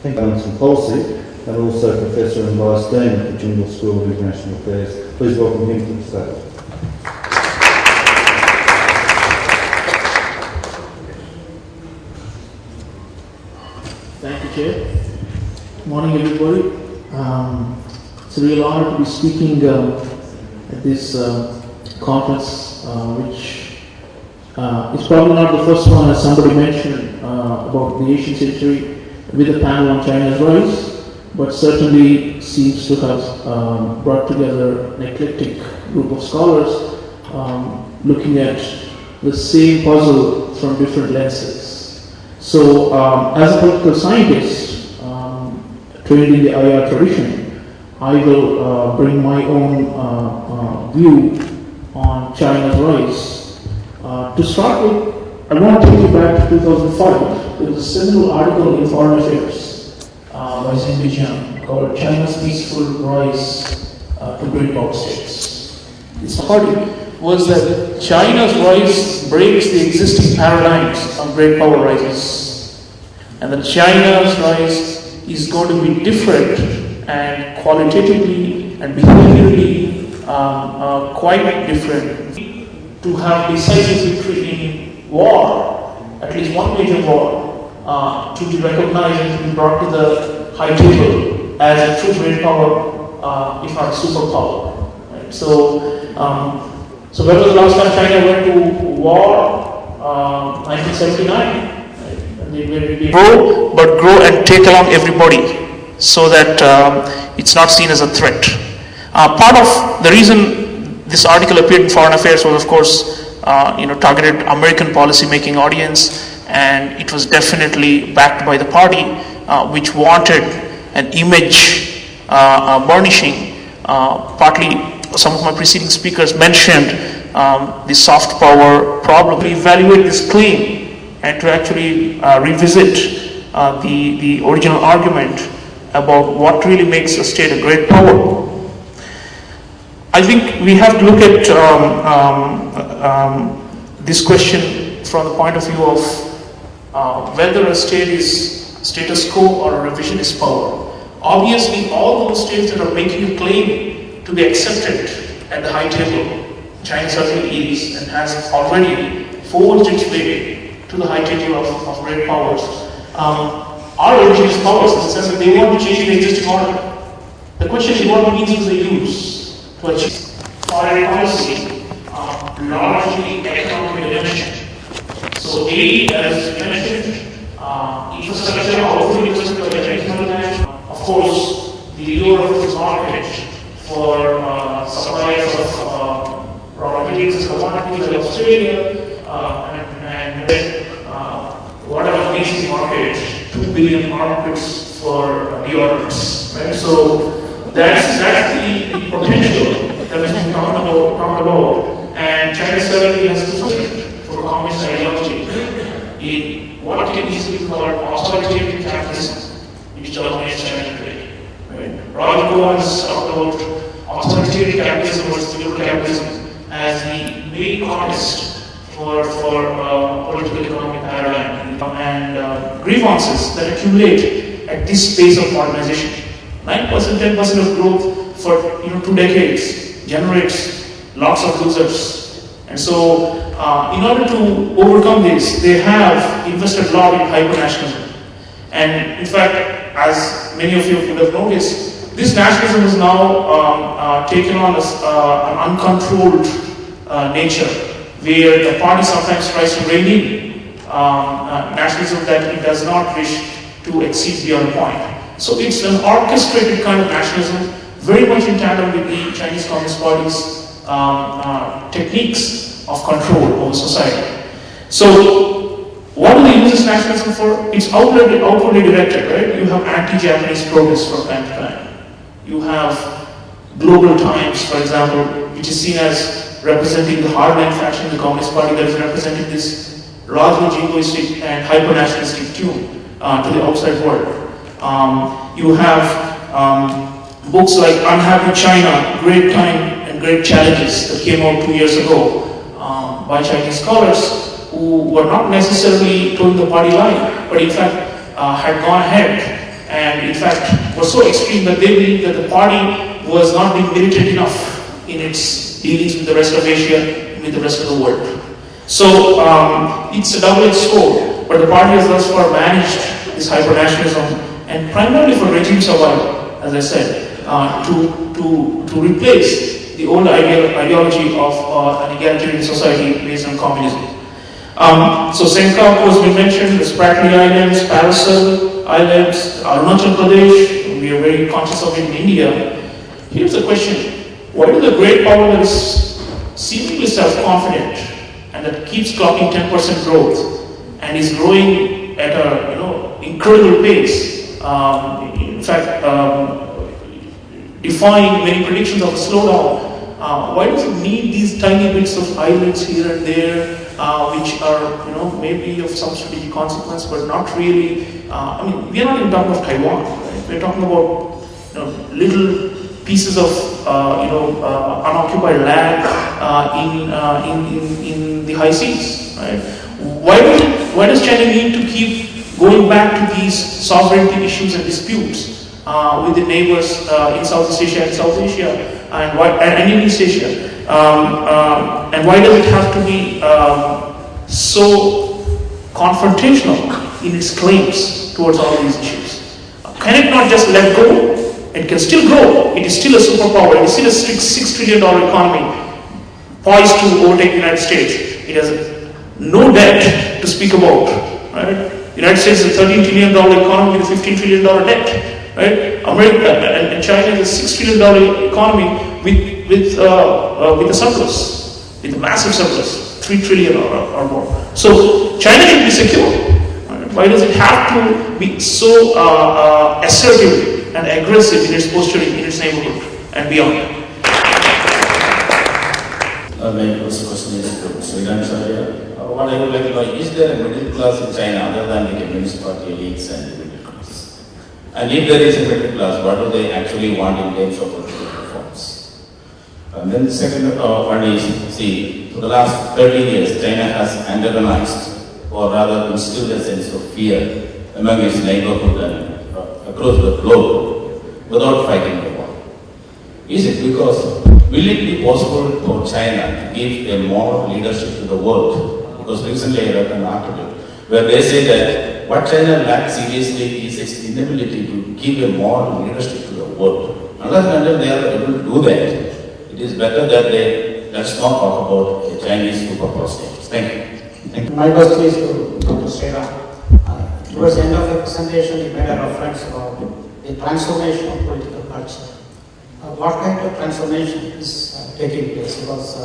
Thank you, Balance and Policy, and also Professor and Vice Dean at the Jindal School of International Affairs. Please welcome him to the stage. Thank you, Chair. Good morning, everybody. It's a real honor to be speaking at this conference, which is probably not the first one, as somebody mentioned, about the Asian century with a panel on China's rise, but certainly seems to have brought together an eclectic group of scholars looking at the same puzzle from different lenses. So, as a political scientist, trained in the IR tradition, I will bring my own view on China's rise. To start with, I want to take you back to 2005. There was a seminal article in Foreign Affairs by Zheng Bijiang called China's Peaceful Rise to Great Power States. Its party was that China's rise breaks the existing paradigms of great power rises, and that China's rise is going to be different and qualitatively and behaviorally quite different. To have decisive victory in war, at least one major war, to be recognized and to be brought to the high table as a true great power, if not a superpower. Right? So when was the last time China went to war? 1979. Grow and take along everybody, so that it's not seen as a threat. Part of the reason this article appeared in Foreign Affairs was, of course, targeted American policy-making audience, and it was definitely backed by the party, which wanted an image burnishing. Partly, some of my preceding speakers mentioned the soft power problem. We evaluate this claim and to actually revisit the original argument about what really makes a state a great power. I think we have to look at this question from the point of view of whether a state is status quo or a revisionist power. Obviously, all those states that are making a claim to be accepted at the high table, China certainly is and has already forged its way to the high table of great powers, are revisionist powers in the sense that they want to change the existing order. The question is, what means do they use to achieve foreign policy, largely economic dimension? So, as mentioned, infrastructure, output infrastructure, of course, the lure of the market for suppliers of raw materials and commodities like Australia, and what are the market? 2 billion markets for deodorants, right? So that's the potential that has been talked about, and China certainly has to fight for communist ideology in what can easily be called authoritarian capitalism, which dominates China today. Right? Roger Cohen has talked about authoritarian capitalism versus liberal capitalism as the main contest for political economic paradigm and grievances that accumulate at this pace of modernization. 9%, 10% of growth for 2 decades generates lots of losers. And so, in order to overcome this, they have invested a lot in hyper-nationalism. And in fact, as many of you would have noticed, this nationalism is now taken on an uncontrolled nature, where the party sometimes tries to rein in nationalism that it does not wish to exceed beyond point. So it's an orchestrated kind of nationalism, very much in tandem with the Chinese Communist Party's techniques of control over society. So what do they use this nationalism for? It's outwardly directed, right? You have anti-Japanese protests from time to time. You have Global Times, for example, which is seen as representing the hardline faction of the Communist Party that is representing this largely jingoistic and hyper-nationalistic tune to the outside world. You have books like Unhappy China, Great Time and Great Challenges that came out 2 years ago by Chinese scholars who were not necessarily towing the party line, but in fact had gone ahead and in fact was so extreme that they believed that the party was not being militant enough in its dealings with the rest of Asia and with the rest of the world. So it's a double-edged sword, but the party has thus far managed this hyper-nationalism, and primarily for regime survival, as I said, to replace the old ideology of an egalitarian society based on communism. So Senka, of course, we mentioned the Spratly Islands, Paracel Islands, Arunachal Pradesh. We are very conscious of it in India. Here's the question: why do the great power that is seemingly self-confident and that keeps clocking 10% growth and is growing at a incredible pace, in fact, defying many predictions of a slowdown, why does it need these tiny bits of islands here and there, which are maybe of some strategic consequence, but not really? I mean, we are not even talking of Taiwan, right? We're talking about little pieces of unoccupied land in the high seas, right? Why does China need to keep going back to these sovereignty issues and disputes with the neighbors in Southeast Asia and in East Asia? And why does it have to be so confrontational in its claims towards all these issues? Can it not just let go? It can still grow. It is still a superpower. It is still a $6 trillion economy poised to overtake the United States. It has no debt to speak about, right? The United States is a $13 trillion economy with a $15 trillion debt, right? America and China is a $6 trillion economy with a surplus, with a massive surplus, 3 trillion or more. So China should be secure. Right? Why does it have to be so assertive and aggressive in its posturing in its neighborhood and beyond? My first question is to Sreeram Chaulia. What I would like to know, is there a middle class in China other than the Communist Party elites and the middle class? And if there is a middle class, what do they actually want in terms of political reforms? And then the second one is, see, for the last 30 years, China has antagonized, or rather instilled a sense of fear among its neighborhood and across the globe without fighting the war. Is it because, will it be possible for China to give a moral leadership to the world? Because recently I read an article where they say that what China lacks seriously is its inability to give a moral leadership to the world. Unless they are able to do that, it is better that let's not talk about a Chinese superpower state. Thank you. Thank you. My question is to Dr. Sreeram. Towards the end of the presentation, you made a reference about the transformation of political culture. What kind of transformation is taking place? Because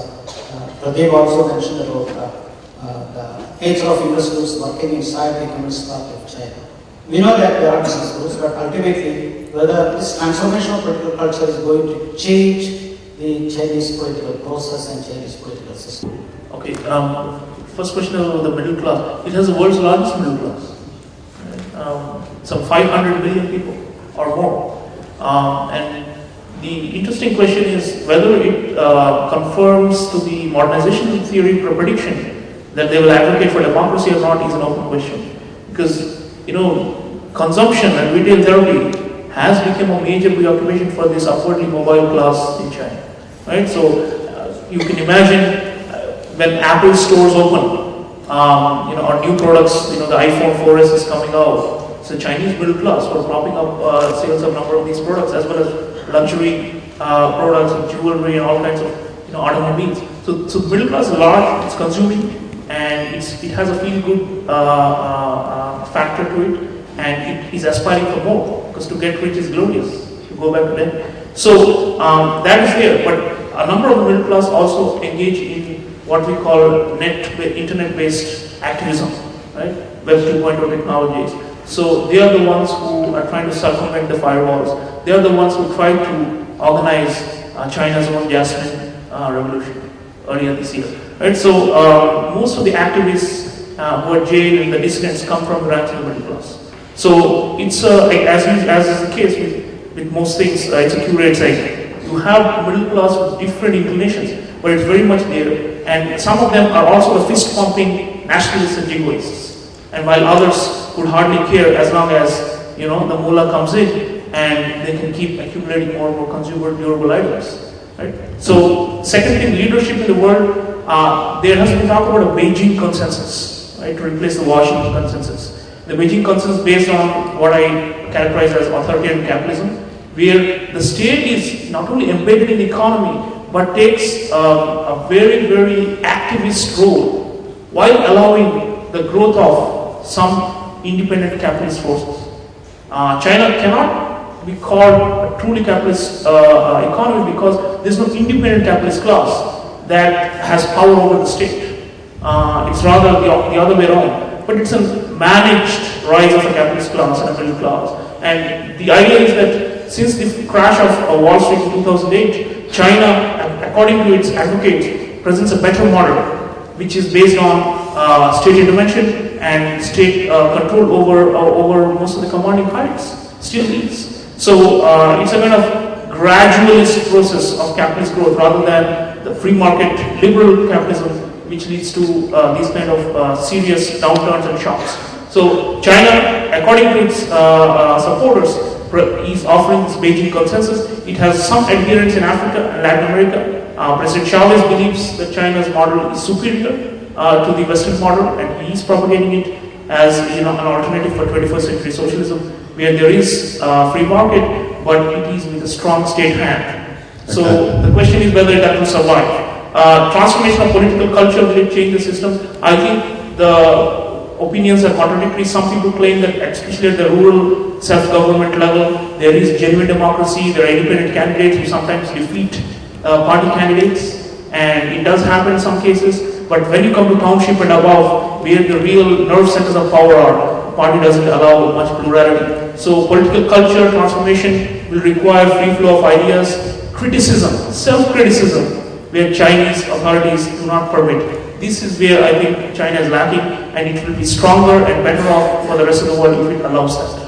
Pradeep also mentioned about the nature of individuals working inside the Communist Party of China. We know that there are business rules, but ultimately, whether this transformation of political culture is going to change the Chinese political process and Chinese political system. Okay, first question about the middle class. It has the world's largest middle class. Some 500 million people or more. And the interesting question is whether it confirms to the modernization theory prediction that they will advocate for democracy or not is an open question. Because, consumption and retail therapy has become a major preoccupation for this upwardly mobile class in China. Right? So, you can imagine when Apple stores open, or new products, the iPhone 4S is coming out. So Chinese middle class who are propping up sales of number of these products, as well as luxury products and jewelry and all kinds of automobiles. So middle class is large, it's consuming, and it has a feel-good factor to it, and it is aspiring for more, because to get rich is glorious, to go back to that. So that is there, but a number of the middle class also engage in what we call internet-based activism, right? Web 2.0 technologies. So they are the ones who are trying to circumvent the firewalls. They are the ones who tried to organize China's own Jasmine revolution earlier this year. Right? So most of the activists who are jailed and the dissidents come from the ranks of the middle class. So it's as is the case with most things, it's a curated cycle. You have middle class with different inclinations, but it's very much there. And some of them are also the fist-pumping nationalists and jingoists. And while others would hardly care as long as the moolah comes in and they can keep accumulating more and more consumer durable items. Right? So, second thing, leadership in the world, there has been talk about a Beijing consensus, right, to replace the Washington consensus. The Beijing consensus based on what I characterize as authoritarian capitalism, where the state is not only embedded in the economy, but takes a very, very activist role while allowing the growth of some independent capitalist forces. China cannot be called a truly capitalist economy because there is no independent capitalist class that has power over the state. It's rather the other way around. But it's a managed rise of a capitalist class and a middle class. And the idea is that since the crash of Wall Street in 2008, China, according to its advocates, presents a better model, which is based on state intervention and state control over most of the commanding heights. Still is. So it's a kind of gradualist process of capitalist growth rather than the free market liberal capitalism, which leads to these kind of serious downturns and shocks. So China, according to its supporters, is offering this Beijing consensus. It has some adherents in Africa and Latin America. President Chavez believes that China's model is superior to the Western model, and he is propagating it as an alternative for 21st century socialism, where there is free market, but it is with a strong state hand. So the question is whether that will survive. Transformation of political culture, will it change the system? I think the opinions are contradictory. Some people claim that, especially at the rural self-government level, there is genuine democracy, there are independent candidates who sometimes defeat party candidates, and it does happen in some cases. But when you come to township and above, where the real nerve centers of power are, the party doesn't allow much plurality. So political culture transformation will require free flow of ideas, criticism, self-criticism, where Chinese authorities do not permit. This is where I think China is lacking, and it will be stronger and better off for the rest of the world if it allows that.